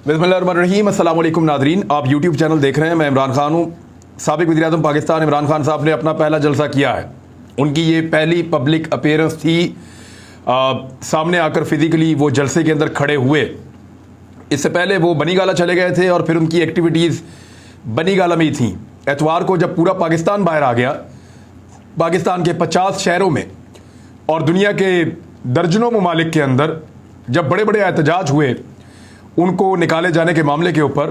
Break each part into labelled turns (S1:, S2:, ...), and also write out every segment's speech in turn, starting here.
S1: बिस्मिल्लाहिर्रहमानिर्रहीम। अस्सलाम वालेकुम नादरीन, आप यूट्यूब चैनल देख रहे हैं। मैं इमरान खान हूँ। साबिक वज़ीर-ए-आज़म पाकिस्तान इमरान खान साहब ने अपना पहला जलसा किया है। उनकी ये पहली पब्लिक अपीयरेंस थी। सामने आकर फिज़िकली वो जलसे के अंदर खड़े हुए। इससे पहले वो बनी गाला चले गए थे और फिर उनकी एक्टिविटीज़ बनी गाला में ही थी। एतवार को जब पूरा पाकिस्तान बाहर आ गया, पाकिस्तान के 50 शहरों में और दुनिया के दर्जनों ममालिक के अंदर जब बड़े बड़े एहतजाज हुए उनको निकाले जाने के मामले के ऊपर,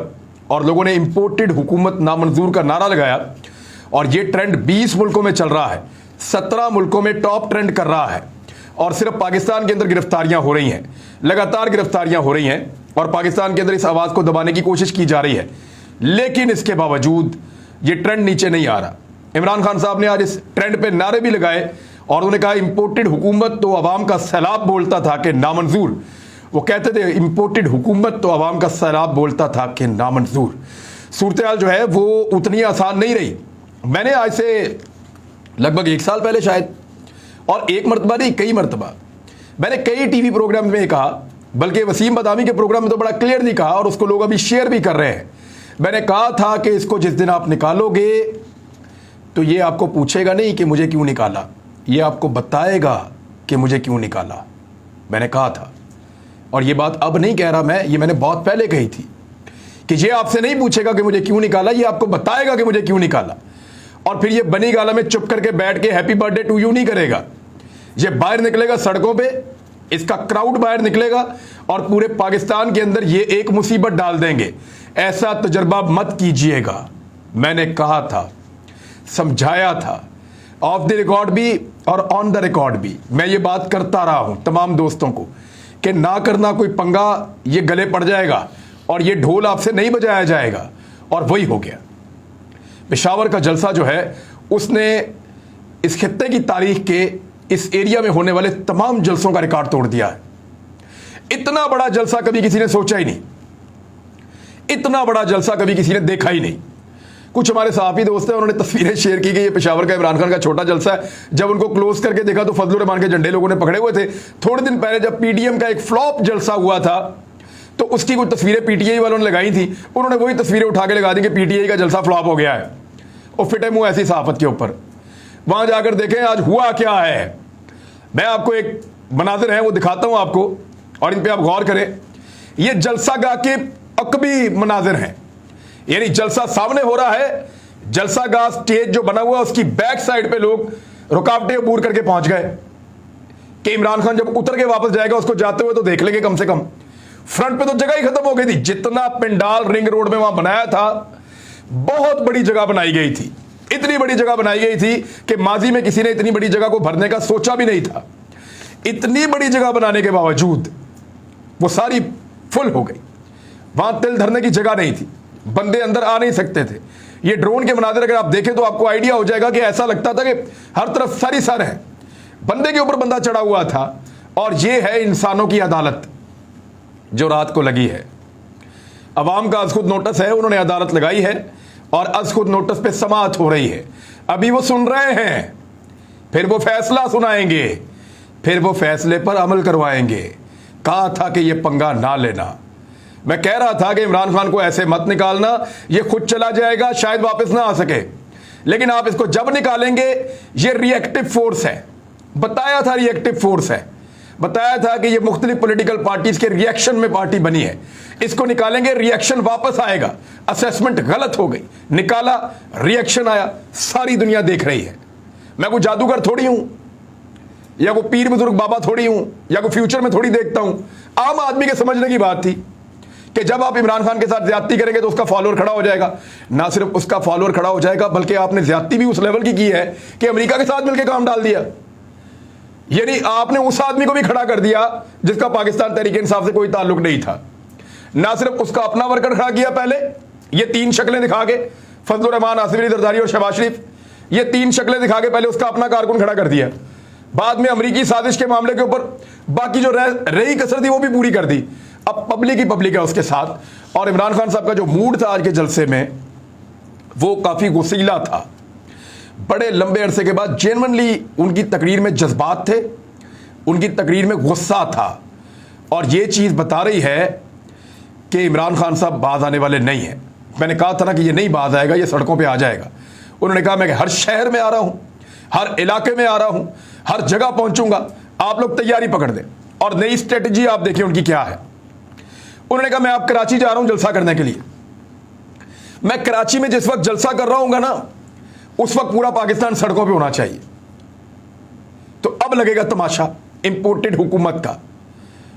S1: और लोगों ने इम्पोर्टेड हुकूमत नामंजूर का नारा लगाया, और ये ट्रेंड 20 मुल्कों में चल रहा है, 17 मुल्कों में टॉप ट्रेंड कर रहा है। और सिर्फ पाकिस्तान के अंदर गिरफ्तारियां हो रही हैं, लगातार गिरफ्तारियां हो रही हैं, और पाकिस्तान के अंदर इस आवाज़ को दबाने की कोशिश की जा रही है। लेकिन इसके बावजूद ये ट्रेंड नीचे नहीं आ रहा। इमरान खान साहब ने आज इस ट्रेंड पे नारे भी लगाए और उन्होंने कहा इम्पोर्टेड हुकूमत तो अवाम का सैलाब बोलता था कि नामंजूर। वो कहते थे इम्पोर्टेड हुकूमत तो अवाम का सैलाब बोलता था कि नामंजूर। सूरत हाल जो है वो उतनी आसान नहीं रही। मैंने आज से लगभग 1 साल पहले शायद, और एक मरतबा नहीं कई मरतबा, मैंने कई टीवी प्रोग्राम में कहा, बल्कि वसीम बदामी के प्रोग्राम में तो बड़ा क्लियरली कहा और उसको लोग अभी शेयर भी कर रहे हैं। मैंने कहा था कि इसको जिस दिन आप निकालोगे तो ये आपको पूछेगा नहीं कि मुझे क्यों निकाला, ये आपको बताएगा कि मुझे क्यों निकाला। मैंने कहा था, और ये बात अब नहीं कह रहा मैं, ये मैंने बहुत पहले कही थी कि ये आपसे नहीं पूछेगा कि मुझे क्यों निकाला, ये आपको बताएगा कि मुझे क्यों निकाला। और फिर ये बनी गाला में चुप करके बैठ के हैप्पी बर्थडे टू यू नहीं करेगा। ये बाहर निकलेगा सड़कों पे, इसका क्राउड बाहर निकलेगा और पूरे पाकिस्तान के अंदर ये एक मुसीबत डाल देंगे। ऐसा तजर्बा मत कीजिएगा। मैंने कहा था, समझाया था, ऑफ द रिकॉर्ड भी और ऑन द रिकॉर्ड भी मैं ये बात करता रहा हूं तमाम दोस्तों को कि ना करना कोई पंगा, ये गले पड़ जाएगा और ये ढोल आपसे नहीं बजाया जाएगा। और वही हो गया। पेशावर का जलसा जो है उसने इस खित्ते की तारीख के इस एरिया में होने वाले तमाम जलसों का रिकॉर्ड तोड़ दिया है। इतना बड़ा जलसा कभी किसी ने सोचा ही नहीं, इतना बड़ा जलसा कभी किसी ने देखा ही नहीं। कुछ हमारे सहाफ़ी दोस्त हैं, उन्होंने तस्वीरें शेयर की कि ये पेशावर का इमरान खान का छोटा जलसा है। जब उनको क्लोज करके देखा तो फजलुर रहमान के झंडे लोगों ने पकड़े हुए थे। थोड़े दिन पहले जब पीटीएम का एक फ्लॉप जलसा हुआ था तो उसकी कुछ तस्वीरें पीटीआई वालों ने लगाई थी। उन्होंने वही तस्वीरें उठा के लगा दी कि पीटीआई का जलसा फ्लॉप हो गया है, और फिटे मुंह ऐसी सहाफत के ऊपर। वहां जाकर देखें आज हुआ क्या है। मैं आपको एक मनाजिर है वो दिखाता हूं आपको, और इन पर आप गौर करें। ये जलसा गाह के अकबी मनाजिर हैं, यानी जलसा सामने हो रहा है, जलसा गाह स्टेज जो बना हुआ उसकी बैक साइड पे लोग रुकावटें अबूर करके पहुंच गए कि इमरान खान जब उतर के वापस जाएगा उसको जाते हुए तो देख लेंगे कम से कम। फ्रंट पे तो जगह ही खत्म हो गई थी। जितना पिंडाल रिंग रोड में वहां बनाया था, बहुत बड़ी जगह बनाई गई थी, इतनी बड़ी जगह बनाई गई थी कि माजी में किसी ने इतनी बड़ी जगह को भरने का सोचा भी नहीं था। इतनी बड़ी जगह बनाने के बावजूद वो सारी फुल हो गई। वहां तिल धरने की जगह नहीं थी, बंदे अंदर आ नहीं सकते थे। ये ड्रोन के मनाज़र अगर आप देखें तो आपको आइडिया हो जाएगा कि ऐसा लगता था कि हर तरफ सर ही सर है, बंदे के ऊपर बंदा चढ़ा हुआ था। और ये है इंसानों की अदालत जो रात को लगी है। अवाम का अज खुद नोटिस है, उन्होंने अदालत लगाई है और अज खुद नोटिस पे समाअत हो रही है। अभी वो सुन रहे हैं, फिर वो फैसला सुनाएंगे, फिर वो फैसले पर अमल करवाएंगे। कहा था कि ये पंगा ना लेना। मैं कह रहा था कि इमरान खान को ऐसे मत निकालना, ये खुद चला जाएगा, शायद वापस ना आ सके। लेकिन आप इसको जब निकालेंगे, ये रिएक्टिव फोर्स है। बताया था रिएक्टिव फोर्स है, बताया था कि ये मुख्तलिफ पॉलिटिकल पार्टीज के रिएक्शन में पार्टी बनी है। इसको निकालेंगे, रिएक्शन वापस आएगा। असेसमेंट गलत हो गई, निकाला, रिएक्शन आया, सारी दुनिया देख रही है। मैं कोई जादूगर थोड़ी हूं, या कोई पीर बुजुर्ग बाबा थोड़ी हूं, या कोई फ्यूचर में थोड़ी देखता हूं। आम आदमी के समझने की बात थी कि जब आप इमरान खान के साथ ज्यादती करेंगे तो उसका फॉलोअर खड़ा हो जाएगा। ना सिर्फ उसका फॉलोअर खड़ा हो जाएगा, बल्कि आपने ज्यादती भी उस लेवल की है कि अमेरिका के साथ मिलकर काम डाल दिया। यानी आपने उस आदमी को भी खड़ा कर दिया जिसका पाकिस्तान तहरीक इंसाफ से कोई ताल्लुक नहीं था। ना सिर्फ उसका अपना वर्कर खड़ा किया, पहले ये 3 शक्लें दिखा के, फजलुर रहमान, आसिफ अली जरदारी और शहबाज शरीफ, ये 3 शक्लें दिखा के पहले उसका अपना कारकुन खड़ा कर दिया। बाद में अमरीकी साजिश के मामले के ऊपर बाकी जो रही कसर थी वो भी पूरी कर दी। अब पब्लिक ही पब्लिक है उसके साथ। और इमरान खान साहब का जो मूड था आज के जलसे में, वो काफी गुस्सीला था। बड़े लंबे अरसे के बाद जेन्युइनली उनकी तकरीर में जज्बात थे, उनकी तकरीर में गुस्सा था। और ये चीज़ बता रही है कि इमरान खान साहब बाज आने वाले नहीं हैं। मैंने कहा था ना कि ये नहीं बाज आएगा, ये सड़कों पे आ जाएगा। उन्होंने कहा मैं हर शहर में आ रहा हूं, हर इलाके में आ रहा हूं, हर जगह पहुंचूंगा, आप लोग तैयारी पकड़ दें। और नई स्ट्रेटजी आप देखिए उनकी क्या है। उन्होंने कहा मैं आप कराची जा रहा हूं जलसा करने के लिए। मैं कराची में जिस वक्त जलसा कर रहा हूंगा ना, उस वक्त पूरा पाकिस्तान सड़कों पे होना चाहिए। तो अब लगेगा तमाशा इंपोर्टेड हुकूमत का।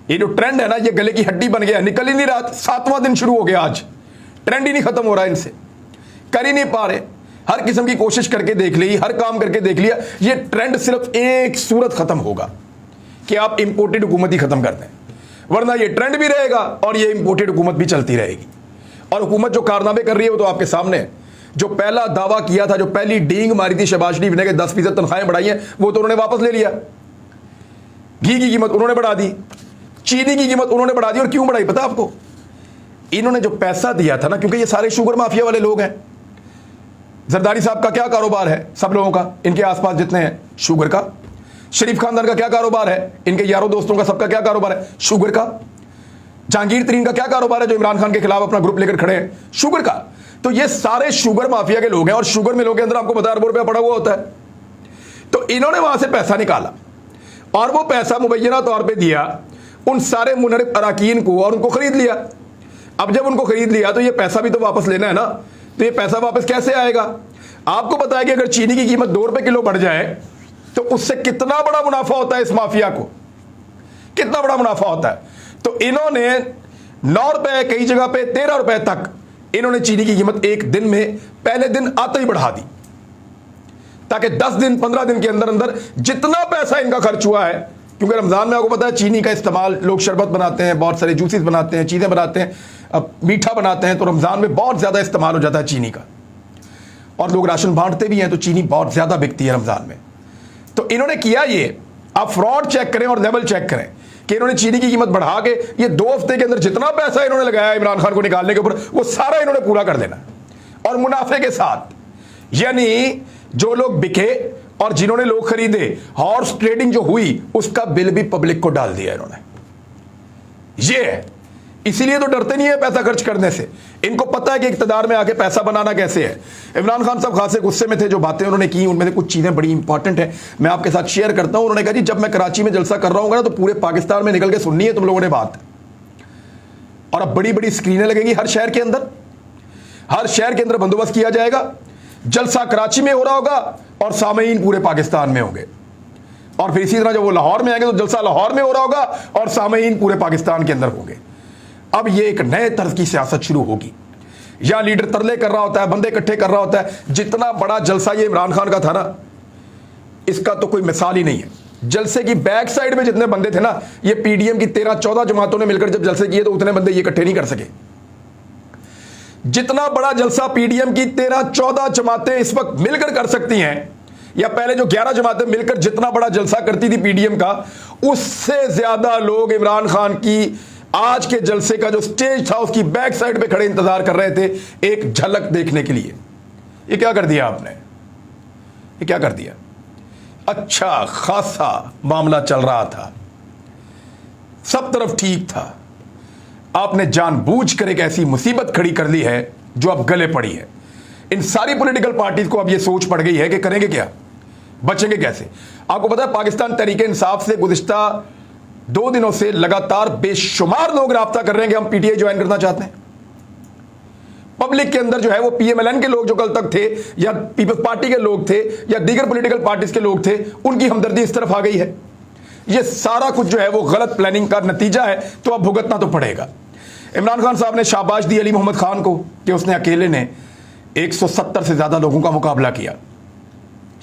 S1: ये जो ट्रेंड है ना, ये गले की हड्डी बन गया, निकल ही नहीं रहा। 7वां दिन शुरू हो गया आज, ट्रेंड ही नहीं खत्म हो रहा इनसे, कर ही नहीं पा रहे। हर किस्म की कोशिश करके देख ली, हर काम करके देख लिया, ये ट्रेंड सिर्फ एक सूरत खत्म होगा कि आप इंपोर्टेड हुकूमत ही खत्म कर दें, वरना ये ट्रेंड भी रहेगा और ये इंपोर्टेड हुकूमत भी चलती रहेगी। और हुकूमत जो कारनामे कर रही है वो तो आपके सामने है। जो पहला दावा किया था, जो पहली डींग मारी थी शहबाज शरीफ ने कि 10% तनख्वाहें बढ़ाई हैं, वो तो उन्होंने वापस ले लिया। घी की कीमत उन्होंने बढ़ा दी, चीनी की कीमत उन्होंने बढ़ा दी। और क्यों बढ़ाई पता आपको? इन्होंने जो पैसा दिया था ना, क्योंकि ये सारे शुगर माफिया वाले लोग हैं। जरदारी साहब का क्या कारोबार है? सब लोगों का, इनके आसपास जितने हैं, शुगर का। शरीफ खानदान का क्या कारोबार है? इनके यारों दोस्तों का सबका क्या कारोबार है? शुगर का। जहांगीर तरीन का क्या कारोबार है, जो इमरान खान के खिलाफ अपना ग्रुप लेकर खड़े हैं? शुगर का। तो ये सारे शुगर माफिया के लोग हैं। और शुगर मिलों के अंदर आपको पता है अरबों रुपया पड़ा हुआ होता है। तो इन्होंने वहां से पैसा निकाला और वो पैसा मुबैना तौर पर दिया उन सारे मुनरिफ अराकीन को, और उनको खरीद लिया। अब जब उनको खरीद लिया तो ये पैसा भी तो वापस लेना है ना। तो ये पैसा वापस कैसे आएगा? आपको पता है कि अगर चीनी की कीमत 2 रुपए किलो बढ़ जाए तो उससे कितना बड़ा मुनाफा होता है इस माफिया को, कितना बड़ा मुनाफा होता है। तो इन्होंने 9 रुपए, कई जगह पे 13 रुपए तक इन्होंने चीनी की कीमत एक दिन में, पहले दिन आते ही बढ़ा दी, ताकि 10 दिन 15 दिन के अंदर अंदर जितना पैसा इनका खर्च हुआ है। क्योंकि रमजान में आपको पता है चीनी का इस्तेमाल, लोग शरबत बनाते हैं, बहुत सारे जूसेस बनाते हैं, चीजें बनाते हैं, मीठा बनाते हैं, तो रमजान में बहुत ज्यादा इस्तेमाल हो जाता है चीनी का। और लोग राशन बांटते भी हैं, तो चीनी बहुत ज्यादा बिकती है रमजान में। तो इन्होंने किया ये, आप फ्रॉड चेक करें और लेवल चेक करें कि इन्होंने चीनी की कीमत बढ़ा के ये 2 हफ्ते के अंदर जितना पैसा इन्होंने लगाया इमरान खान को निकालने के ऊपर, वो सारा इन्होंने पूरा कर देना और मुनाफे के साथ। यानी जो लोग बिके और जिन्होंने लोग खरीदे, हॉर्स ट्रेडिंग जो हुई, उसका बिल भी पब्लिक को डाल दिया इन्होंने। ये है, इसीलिए तो डरते नहीं है पैसा खर्च करने से। इनको पता है कि इक्तदार में आके पैसा बनाना कैसे है। इमरान खान साहब खासे गुस्से में थे। जो बातें उन्होंने की उनमें से कुछ चीजें बड़ी इंपॉर्टेंट है, मैं आपके साथ शेयर करता हूं। उन्होंने कहा जी जब मैं कराची में जलसा कर रहा हूं ना, तो पूरे पाकिस्तान में निकल के सुननी है तुम लोगों ने बात। और अब बड़ी बड़ी स्क्रीनें लगेंगी हर शहर के अंदर, हर शहर के अंदर बंदोबस्त किया जाएगा। जलसा कराची में हो रहा होगा और सामईन पूरे पाकिस्तान में होंगे। और फिर इसी तरह जब वो लाहौर में आएंगे तो जलसा लाहौर में हो रहा होगा और सामईन पूरे पाकिस्तान के अंदर होंगे। अब ये एक नए तर्ज की सियासत शुरू होगी। या लीडर तरले कर रहा होता है, बंदे इकट्ठे कर रहा होता है। जितना बड़ा जलसा ये इमरान खान का था ना, इसका तो कोई मिसाल ही नहीं है। जलसे की बैक साइड में जितने बंदे थे ना, ये पीडीएम की 13-14 जमातों ने मिलकर जब जलसे किए तो उतने बंदे ये इकट्ठे नहीं कर सके। जितना बड़ा जलसा पीडीएम की 13-14 जमातें इस वक्त मिलकर कर सकती हैं, या पहले जो 11 जमातें मिलकर जितना बड़ा जलसा करती थी पीडीएम का, उससे ज्यादा लोग इमरान खान की आज के जलसे का जो स्टेज था उसकी बैक साइड पे खड़े इंतजार कर रहे थे एक झलक देखने के लिए। ये क्या कर दिया आपने? ये क्या कर दिया? अच्छा खासा मामला चल रहा था, सब तरफ ठीक था, आपने जानबूझकर एक ऐसी मुसीबत खड़ी कर ली है जो अब गले पड़ी है। इन सारी पॉलिटिकल पार्टीज को अब यह सोच पड़ गई है कि करेंगे क्या, बचेंगे कैसे। आपको पता है पाकिस्तान तहरीक इंसाफ से गुज़िश्ता 2 दिनों से लगातार बेशुमार लोग राब्ता कर रहे हैं कि हम पीटीआई ज्वाइन करना चाहते हैं। पब्लिक के अंदर जो है वो पीएमएलएन के लोग जो कल तक थे, या पीपल्स पार्टी के लोग थे, या दीगर पॉलिटिकल पार्टीज के लोग थे, उनकी हमदर्दी इस तरफ आ गई है। ये सारा कुछ जो है वो गलत प्लानिंग का नतीजा है, तो अब भुगतना तो पड़ेगा। इमरान खान साहब ने शाबाश दी अली मोहम्मद खान को कि उसने अकेले ने 170 से ज्यादा लोगों का मुकाबला किया।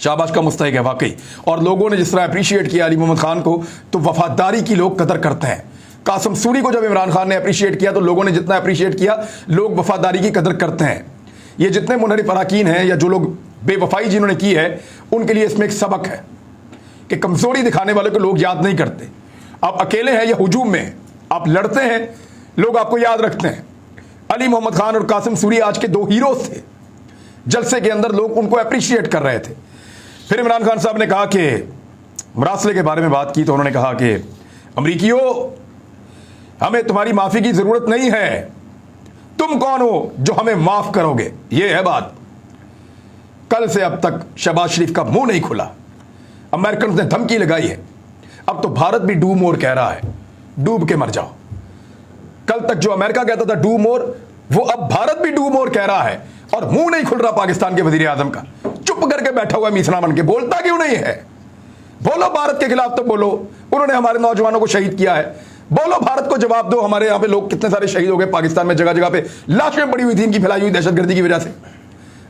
S1: शाबाश का मुस्तहिक है वाकई। और लोगों ने जिस तरह अप्रिशिएट किया अली मोहम्मद खान को, तो वफादारी की लोग कदर करते हैं। कासिम सूरी को जब इमरान खान ने अप्रिशिएट किया तो लोगों ने जितना अप्रिशिएट किया, लोग वफादारी की कदर करते हैं। ये जितने मुनहरिफ अराकीन हैं या जो लोग बेवफाई जिन्होंने की है, उनके लिए इसमें एक सबक है कि कमजोरी दिखाने वाले को लोग याद नहीं करते। आप अकेले हैं या हुजूम में, आप लड़ते हैं, लोग आपको याद रखते हैं। अली मोहम्मद खान और कासिम सूरी आज के 2 हीरोज थे। जलसे के अंदर लोग उनको अप्रिशिएट कर रहे थे। फिर इमरान खान साहब ने कहा कि मरासले के बारे में बात की, तो उन्होंने कहा कि अमरीकियों, हमें तुम्हारी माफी की जरूरत नहीं है, तुम कौन हो जो हमें माफ करोगे? यह है बात। कल से अब तक शहबाज शरीफ का मुंह नहीं खुला। अमेरिकन ने धमकी लगाई है, अब तो भारत भी डू मोर कह रहा है, डूब के मर जाओ। कल तक जो अमेरिका कहता था डू मोर, वो अब भारत भी डू मोर कह रहा है, और मुंह नहीं खुल रहा पाकिस्तान के वजीर आजम का। चुप करके बैठा हुआ मीसना बन के, बोलता क्यों नहीं है? बोलो भारत के खिलाफ तो बोलो, उन्होंने हमारे नौजवानों को शहीद किया है। बोलो भारत को जवाब दो, हमारे यहां पे लोग कितने सारे शहीद हो गए, पाकिस्तान में जगह जगह पे लाशें पड़ी हुई थी इनकी फैलाई हुई दहशतगर्दी की वजह से।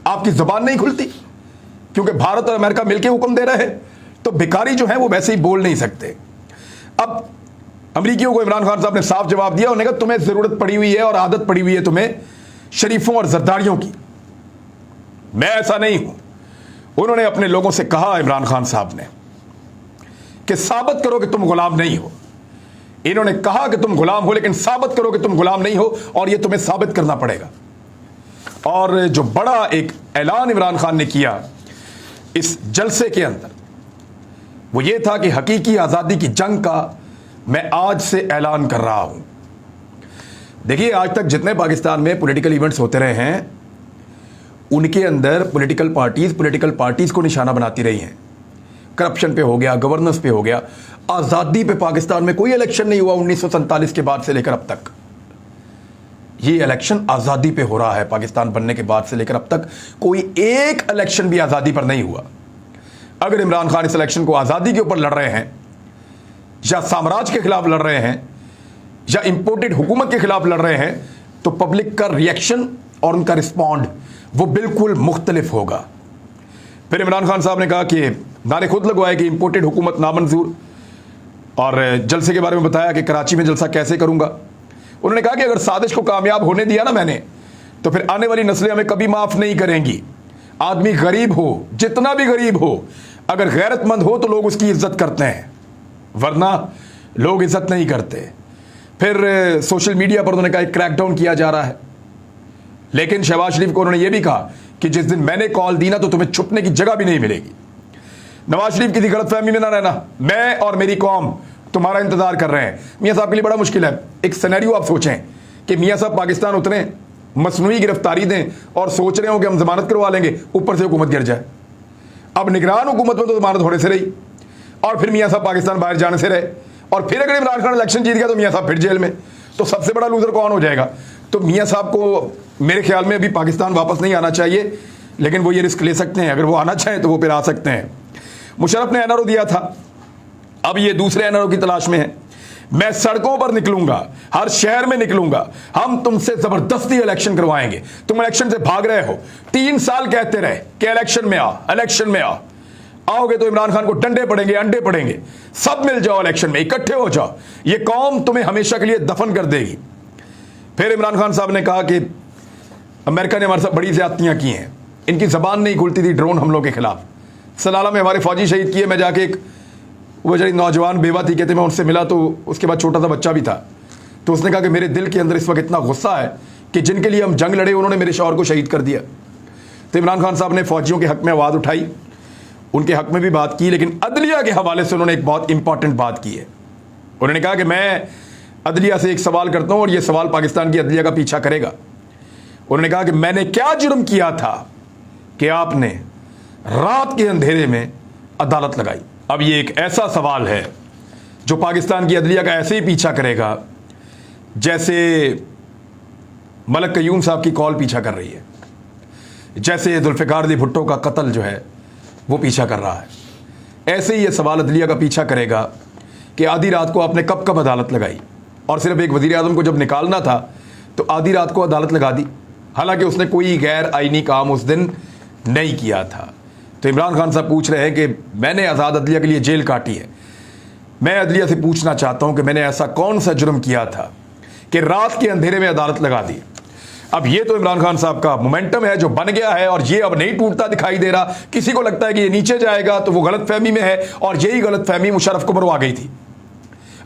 S1: आपकी जुबान नहीं खुलती क्योंकि भारत और अमेरिका मिलकर हुक्म दे रहे हैं, तो भिखारी जो है वो वैसे ही बोल नहीं सकते। अब अमरीकियों को इमरान खान साहब ने साफ जवाब दिया, उन्होंने कहा तुम्हें जरूरत पड़ी हुई है और आदत पड़ी हुई है तुम्हें शरीफों और जरदारियों की, मैं ऐसा नहीं हूं। उन्होंने अपने लोगों से कहा, इमरान खान साहब ने, कि साबित करो कि तुम गुलाम नहीं हो। इन्होंने कहा कि तुम गुलाम हो, लेकिन साबित करो कि तुम गुलाम नहीं हो, और यह तुम्हें साबित करना पड़ेगा। और जो बड़ा एक ऐलान इमरान खान ने किया इस जलसे के अंदर, वो ये था कि हकीकी आजादी की जंग का मैं आज से ऐलान कर रहा हूं। देखिए, आज तक जितने पाकिस्तान में पॉलिटिकल इवेंट्स होते रहे हैं, उनके अंदर पॉलिटिकल पार्टीज को निशाना बनाती रही हैं। करप्शन पे हो गया, गवर्नेंस पे हो गया। आजादी पे पाकिस्तान में कोई इलेक्शन नहीं हुआ 1947 के बाद से लेकर अब तक। ये इलेक्शन आजादी पे हो रहा है। पाकिस्तान बनने के बाद से लेकर अब तक कोई एक इलेक्शन भी आजादी पर नहीं हुआ। अगर इमरान खान इस इलेक्शन को आजादी के ऊपर लड़ रहे हैं, या साम्राज्य के खिलाफ लड़ रहे हैं, या इंपोर्टेड हुकूमत के खिलाफ लड़ रहे हैं, तो पब्लिक का रिएक्शन और उनका रिस्पॉन्ड वो बिल्कुल मुख्तलिफ होगा। फिर इमरान खान साहब ने कहा कि नारे खुद लगवाए कि इंपोर्टेड हुकूमत नामंजूर, और जलसे के बारे में बताया कि कराची में जलसा कैसे करूंगा। उन्होंने कहा कि अगर साजिश को कामयाब होने दिया ना मैंने, तो फिर आने वाली नस्लें हमें कभी माफ नहीं करेंगी। आदमी गरीब हो, जितना भी गरीब हो, अगर गैरतमंद हो तो लोग उसकी इज्जत करते हैं, वरना लोग इज्जत नहीं करते। फिर सोशल मीडिया पर उन्होंने कहा क्रैकडाउन किया जा रहा है, लेकिन शहबाज शरीफ को उन्होंने यह भी कहा कि जिस दिन मैंने कॉल दी ना, तो तुम्हें छुपने की जगह भी नहीं मिलेगी। नवाज शरीफ किसी गलतफहमी में ना रहना, मैं और मेरी कौम तुम्हारा इंतजार कर रहे हैं। मियां साहब के लिए बड़ा मुश्किल है। एक सिनेरियो आप सोचें कि मियां साहब पाकिस्तान उतरे, मसनूई गिरफ्तारी दें और सोच रहे हो कि हम जमानत करवा लेंगे, ऊपर से हुकूमत गिर जाए। अब निगरान हुकूमत में तो जमानत होने से रही, और फिर मियां साहब पाकिस्तान बाहर जाने से रहे, और फिर अगर इमरान खान इलेक्शन जीत गया तो मियां साहब फिर जेल में। तो सबसे बड़ा लूजर कौन हो जाएगा? तो मियां साहब को मेरे ख्याल में अभी पाकिस्तान वापस नहीं आना चाहिए, लेकिन वो ये रिस्क ले सकते हैं। अगर वो आना चाहें तो वो फिर आ सकते हैं। मुशर्रफ ने एनआरओ दिया था, अब ये दूसरे एनआरओ की तलाश में है। मैं सड़कों पर निकलूंगा, हर शहर में निकलूंगा, हम तुमसे जबरदस्ती इलेक्शन करवाएंगे। तुम इलेक्शन से भाग रहे हो, 3 साल कहते रहे कि इलेक्शन में आ, इलेक्शन में आ। आओगे तो इमरान खान को डंडे पड़ेंगे, अंडे पड़ेंगे, सब मिल जाओ इलेक्शन में, इकट्ठे हो जाओ, ये कौम तुम्हें हमेशा के लिए दफन कर देगी। फिर इमरान खान साहब ने कहा कि अमेरिका ने हमारे साथ बड़ी ज्यादतियां की हैं, इनकी जबान नहीं खुलती थी ड्रोन हमलों के खिलाफ। सलाला में हमारे फौजी शहीद किए। मैं जाके एक वो जरी नौजवान बेवा थी, कहते मैं उनसे मिला, तो उसके बाद छोटा सा बच्चा भी था, तो उसने कहा कि मेरे दिल के अंदर इस वक्त इतना गुस्सा है कि जिनके लिए हम जंग लड़े उन्होंने मेरे शौहर को शहीद कर दिया। तो इमरान खान साहब ने फौजियों के हक में आवाज़ उठाई, उनके हक में भी बात की, लेकिन अदलिया के हवाले से उन्होंने एक बहुत इंपॉर्टेंट बात की है। उन्होंने कहा कि मैं अदलिया से एक सवाल करता हूं और यह सवाल पाकिस्तान की अदलिया का पीछा करेगा। उन्होंने कहा कि मैंने क्या जुर्म किया था कि आपने रात के अंधेरे में अदालत लगाई? अब ये एक ऐसा सवाल है जो पाकिस्तान की अदलिया का ऐसे ही पीछा करेगा जैसे मलक कयूम साहब की कॉल पीछा कर रही है, जैसे जुल्फ़िकार अली भुट्टो का कत्ल जो है वो पीछा कर रहा है। ऐसे ही ये सवाल अदलिया का पीछा करेगा कि आधी रात को आपने कब कब अदालत लगाई, और सिर्फ एक वज़ीर आज़म को जब निकालना था तो आधी रात को अदालत लगा दी, हालांकि उसने कोई गैर आईनी काम उस दिन नहीं किया था। तो इमरान खान साहब पूछ रहे हैं कि मैंने आज़ाद अदलिया के लिए जेल काटी है। मैं अदलिया से पूछना चाहता हूं कि मैंने ऐसा कौन सा जुर्म किया था कि रात के अंधेरे में अदालत लगा दी। अब ये तो इमरान खान साहब का मोमेंटम है जो बन गया है, और ये अब नहीं टूटता दिखाई दे रहा। किसी को लगता है कि ये नीचे जाएगा तो वो गलतफहमी में है, और यही गलतफहमी मुशर्रफ को मरवा गई थी।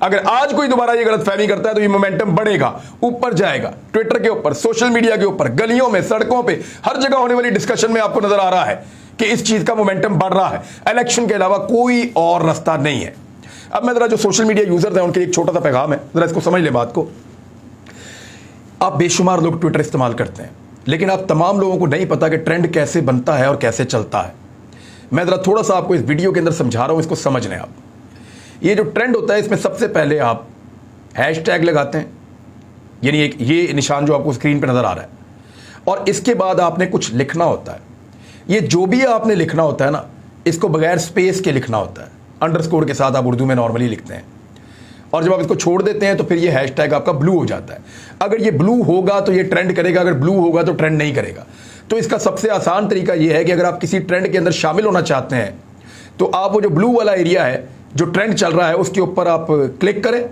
S1: अगर आज कोई दोबारा ये गलतफहमी करता है तो ये मोमेंटम बढ़ेगा, ऊपर जाएगा। ट्विटर के ऊपर, सोशल मीडिया के ऊपर, गलियों में, सड़कों पे, हर जगह होने वाली डिस्कशन में आपको नजर आ रहा है कि इस चीज का मोमेंटम बढ़ रहा है। इलेक्शन के अलावा कोई और रास्ता नहीं है। अब मैं जरा जो सोशल मीडिया यूजर्स हैं उनके एक छोटा सा पैगाम है, जरा इसको समझ ले बात को। आप बेशुमार लोग ट्विटर इस्तेमाल करते हैं, लेकिन आप तमाम लोगों को नहीं पता कि ट्रेंड कैसे बनता है और कैसे चलता है। मैं ज़रा थोड़ा सा आपको इस वीडियो के अंदर समझा रहा हूँ, इसको समझ लें आप। ये जो ट्रेंड होता है, इसमें सबसे पहले आप हैशटैग लगाते हैं, यानी एक ये निशान जो आपको स्क्रीन पर नज़र आ रहा है, और इसके बाद आपने कुछ लिखना होता है। ये जो भी आपने लिखना होता है ना, इसको बगैर स्पेस के लिखना होता है, अंडरस्कोर के साथ आप उर्दू में नॉर्मली लिखते हैं। और जब आप इसको छोड़ देते हैं तो फिर ये हैशटैग आपका ब्लू हो जाता है। अगर ये ब्लू होगा तो ये ट्रेंड करेगा, अगर ब्लू होगा तो ट्रेंड नहीं करेगा। तो इसका सबसे आसान तरीका ये है कि अगर आप किसी ट्रेंड के अंदर शामिल होना चाहते हैं तो आप वो जो ब्लू वाला एरिया है, जो ट्रेंड चल रहा है, उसके ऊपर आप क्लिक करें।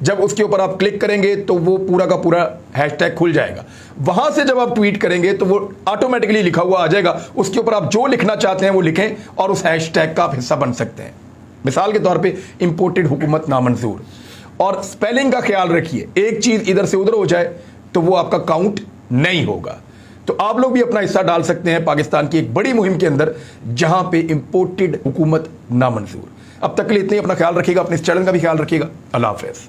S1: जब उसके ऊपर आप क्लिक करेंगे तो वो पूरा का पूरा हैशटैग खुल जाएगा। वहां से जब आप ट्वीट करेंगे तो वो ऑटोमेटिकली लिखा हुआ आ जाएगा। उसके ऊपर आप जो लिखना चाहते हैं वो लिखें और उस हैशटैग का आप हिस्सा बन सकते हैं। मिसाल के तौर पे इंपोर्टेड हुकूमत नामंजूर, और स्पेलिंग का ख्याल रखिए, एक चीज इधर से उधर हो जाए तो वो आपका काउंट नहीं होगा। तो आप लोग भी अपना हिस्सा डाल सकते हैं पाकिस्तान की एक बड़ी मुहिम के अंदर, जहां पे इंपोर्टेड हुकूमत नामंजूर। अब तक के लिए इतने, अपना ख्याल रखिएगा, अपने इस चैनल का भी ख्याल रखिएगा। अल्लाह हाफिज।